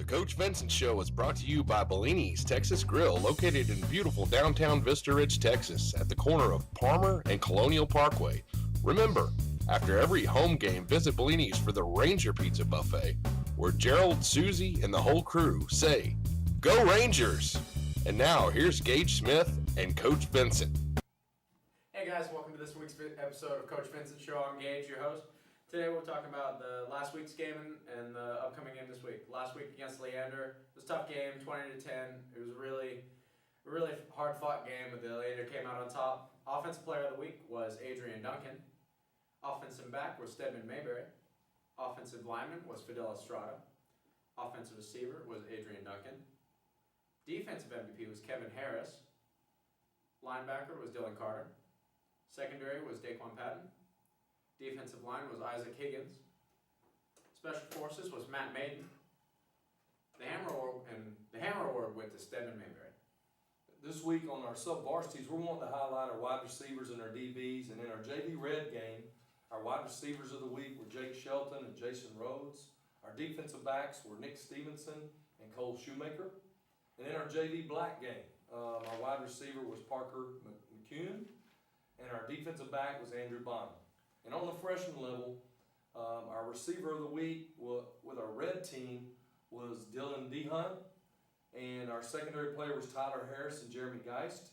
Coach Vincent Show is brought to you by Bellini's Texas Grill, located in beautiful downtown Vista Ridge, Texas, at the corner of Palmer and Colonial Parkway. Remember, after every home game, visit Bellini's for the Ranger Pizza Buffet, where Gerald, Susie, and the whole crew say, "Go Rangers!" And now, here's Gage Smith and Coach Vincent. Hey guys, welcome to this week's episode of Coach Vincent Show. I'm Gage, your host. Today we're talking about the last week's game and the upcoming game this week. Last week against Leander, it was a tough game, 20-10. It was a really hard-fought game, but the Leander came out on top. Offensive player of the week was Adrian Duncan. Offensive back was Stedman Mayberry. Offensive lineman was Fidel Estrada. Offensive receiver was Adrian Duncan. Defensive MVP was Kevin Harris. Linebacker was Dylan Carter. Secondary was Daquan Patton. Defensive line was Isaac Higgins. Special forces was Matt Maiden. The Hammer Award went to Stedman Mayberry. This week on our sub-varsities, we're wanting to highlight our wide receivers and our DBs. And in our JV Red game, our wide receivers of the week were Jake Shelton and Jason Rhodes. Our defensive backs were Nick Stevenson and Cole Shoemaker. And in our JV Black game, our wide receiver was Parker McCune. And our defensive back was Andrew Bonham. And on the freshman level, our receiver of the week with our red team was Dylan DeHunt. And our secondary player was Tyler Harris and Jeremy Geist.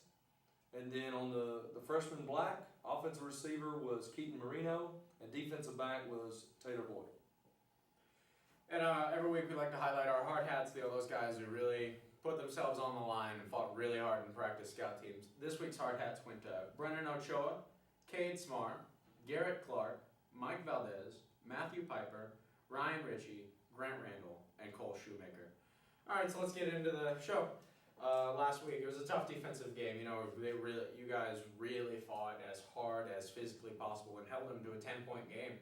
And then on the freshman black, offensive receiver was Keaton Marino. And defensive back was Taylor Boyd. And every week we like to highlight our hard hats, those guys who really put themselves on the line and fought really hard in practice scout teams. This week's hard hats went to Brennan Ochoa, Cade Smart, Garrett Clark, Mike Valdez, Matthew Piper, Ryan Ritchie, Grant Randall, and Cole Shoemaker. All right, so let's get into the show. Last week it was a tough defensive game. You guys really fought as hard as physically possible and held them to a 10-point game.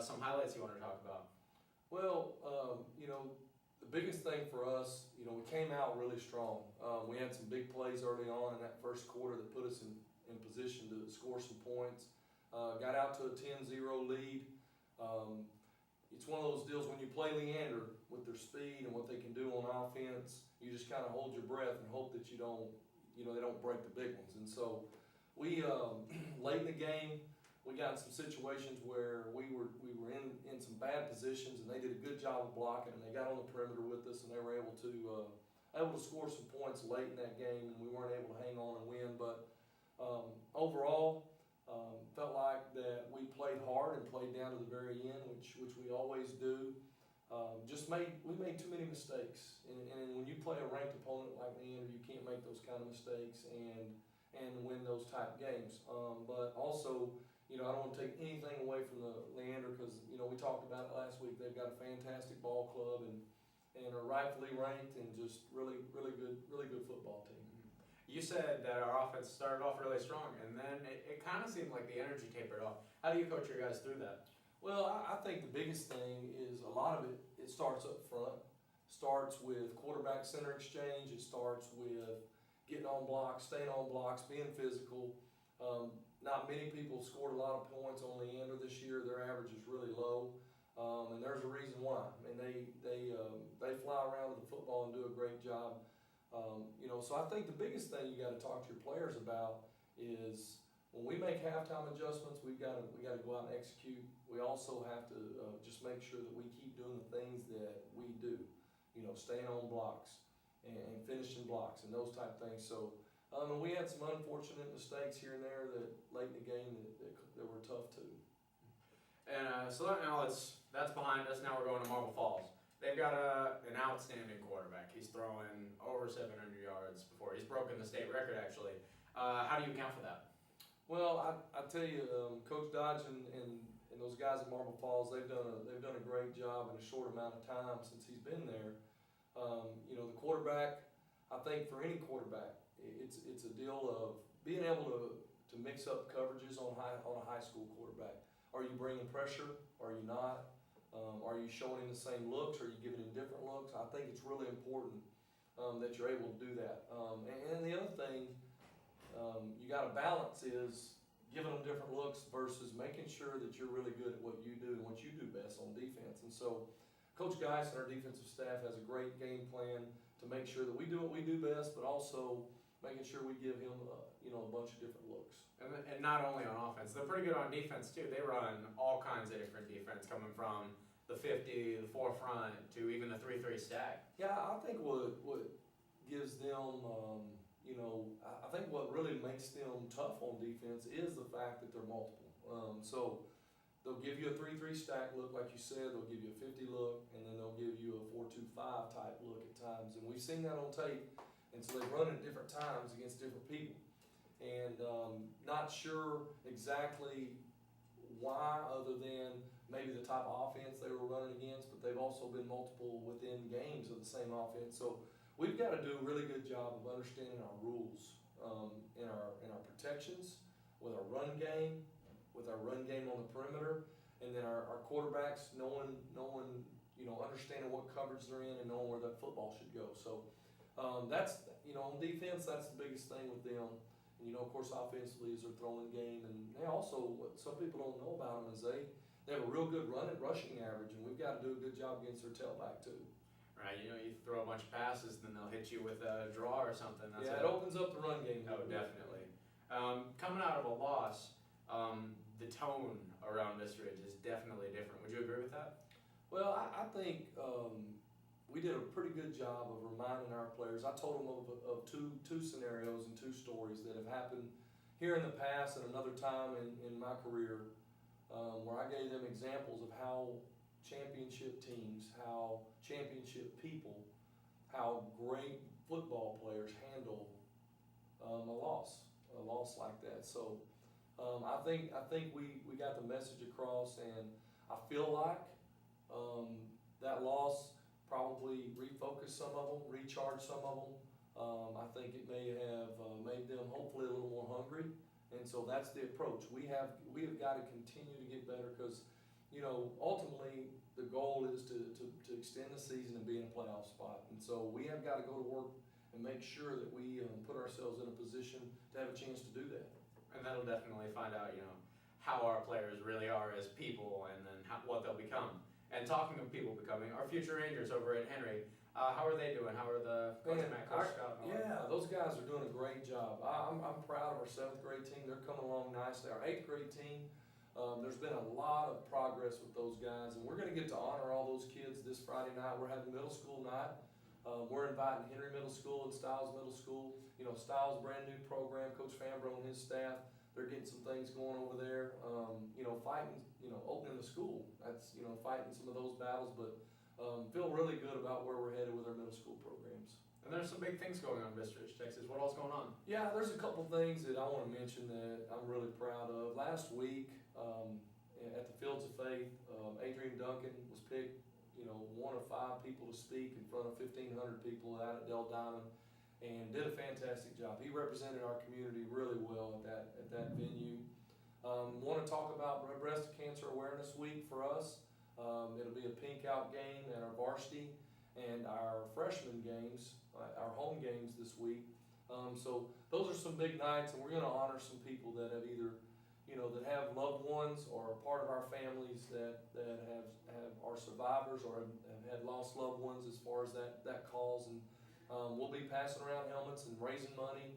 Some highlights you want to talk about? Well, the biggest thing for us, we came out really strong. We had some big plays early on in that first quarter that put us in position to score some points. Got out to a 10-0 lead. It's one of those deals when you play Leander with their speed and what they can do on offense, you just kind of hold your breath and hope that they don't break the big ones. And so we, late in the game, we got in some situations where we were in some bad positions, and they did a good job of blocking, and they got on the perimeter with us, and they were able to score some points late in that game, and we weren't able to hang on and win. But overall, felt like that we played hard and played down to the very end, which we always do. We made too many mistakes, and when you play a ranked opponent like Leander, you can't make those kind of mistakes and win those type games. But also, I don't want to take anything away from the Leander because we talked about it last week. They've got a fantastic ball club and are rightfully ranked and just really good football team. You said that our offense started off really strong, and then it kind of seemed like the energy tapered off. How do you coach your guys through that? Well, I think the biggest thing is a lot of it starts up front. Starts with quarterback center exchange. It starts with getting on blocks, staying on blocks, being physical. Not many people scored a lot of points on Leander this year. Their average is really low, and there's a reason why. I mean, they fly around with the football and do a great job. So I think the biggest thing you got to talk to your players about is when we make halftime adjustments, we got to go out and execute. We also have to just make sure that we keep doing the things that we do, staying on blocks and finishing blocks and those type of things. So, and we had some unfortunate mistakes here and there that late in the game that were tough too. And so now that's behind us. Now we're going to Marble Falls. They've got an outstanding quarterback. He's throwing over 700 yards before. He's broken the state record, actually. How do you account for that? Well, I tell you, Coach Dodge and those guys at Marble Falls, they've done a great job in a short amount of time since he's been there. The quarterback, I think for any quarterback, it's a deal of being able to mix up coverages on a high school quarterback. Are you bringing pressure? Are you not? Are you showing him the same looks? Are you giving him different looks? I think it's really important that you're able to do that. And the other thing you got to balance is giving them different looks versus making sure that you're really good at what you do and what you do best on defense. And so Coach Geis and our defensive staff has a great game plan to make sure that we do what we do best, but also making sure we give him, a bunch of different looks. And not only on offense, they're pretty good on defense too. They run all kinds of different defense, coming from the 50, the forefront, to even the 3-3 stack. Yeah, I think what gives them, I think what really makes them tough on defense is the fact that they're multiple. So they'll give you a 3-3 stack look, like you said. They'll give you a 50 look, and then they'll give you a 4-2-5 type look at times. And we've seen that on tape. And so they run at different times against different people. And not sure exactly why, other than maybe the type of offense they were running against, but they've also been multiple within games of the same offense. So we've got to do a really good job of understanding our rules in our protections, with our run game on the perimeter, and then our quarterbacks knowing understanding what coverage they're in and knowing where that football should go. So that's on defense, that's the biggest thing with them. And of course, offensively is their throwing game, and they also, what some people don't know about them is they have a real good rushing average, and we've got to do a good job against their tailback too. Right, you throw a bunch of passes, then they'll hit you with a draw or something. It opens up the run game. Oh, definitely. Coming out of a loss, the tone around Vista Ridge is definitely different. Would you agree with that? Well, I think we did a pretty good job of reminding our players. I told them of two scenarios and two stories that have happened here in the past and another time in my career, where I gave them examples of how championship teams, how championship people, how great football players handle a loss like that. So I think we got the message across, and I feel like that loss probably refocused some of them, recharged some of them. I think it may have made them hopefully a little more hungry, and so that's the approach. We have got to continue to get better, because ultimately the goal is to extend the season and be in a playoff spot, and so we have got to go to work and make sure that we put ourselves in a position to have a chance to do that. And that'll definitely find out, how our players really are as people, and then what they'll become. And talking of people becoming, our future Rangers over at Henry, how are they doing? How are the Coach Matt, Coach Scott? Yeah, those guys are doing a great job. I'm proud of our 7th grade team. They're coming along nicely. Our 8th grade team, there's been a lot of progress with those guys, and we're going to get to honor all those kids this Friday night. We're having middle school night. We're inviting Henry Middle School and Stiles Middle School. Stiles' brand new program, Coach Fambro and his staff, they're getting some things going over there. Fighting, opening the school. That's, fighting some of those battles, but feel really good about where we're headed with our middle school programs. And there's some big things going on in Vista Ridge, Texas. What else going on? Yeah, there's a couple things that I want to mention that I'm really proud of. Last week at the Fields of Faith, Adrian Duncan was picked, one of 5 people to speak in front of 1,500 people out at Del Diamond, and did a fantastic job. He represented our community really well at that venue. Want to talk about Breast Cancer Awareness Week for us. It'll be a pink out game at our varsity and our freshman games, our home games this week. So those are some big nights, and we're going to honor some people that have either, that have loved ones or are part of our families that are survivors or have had lost loved ones as far as that calls. And we'll be passing around helmets and raising money,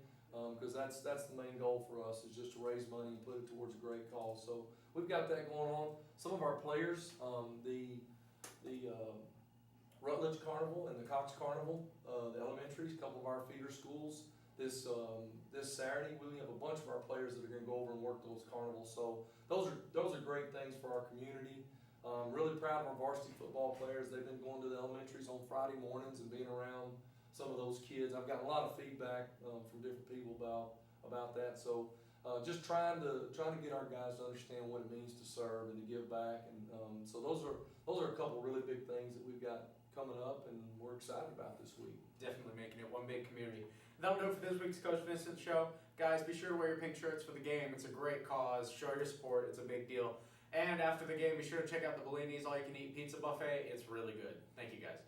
because that's the main goal for us, is just to raise money and put it towards a great cause. So we've got that going on. Some of our players, the Rutledge Carnival and the Cox Carnival, the elementaries, a couple of our feeder schools, this Saturday we have a bunch of our players that are going to go over and work those carnivals. So those are great things for our community. Really proud of our varsity football players. They've been going to the elementaries on Friday mornings and being around some of those kids. I've gotten a lot of feedback from different people about that. So just trying to get our guys to understand what it means to serve and to give back. And so those are a couple really big things that we've got coming up, and we're excited about this week. Definitely making it one big community. That'll do it for this week's Coach Vincent Show. Guys, be sure to wear your pink shirts for the game. It's a great cause. Show your support. It's a big deal. And after the game, be sure to check out the Bellini's all-you-can-eat pizza buffet. It's really good. Thank you, guys.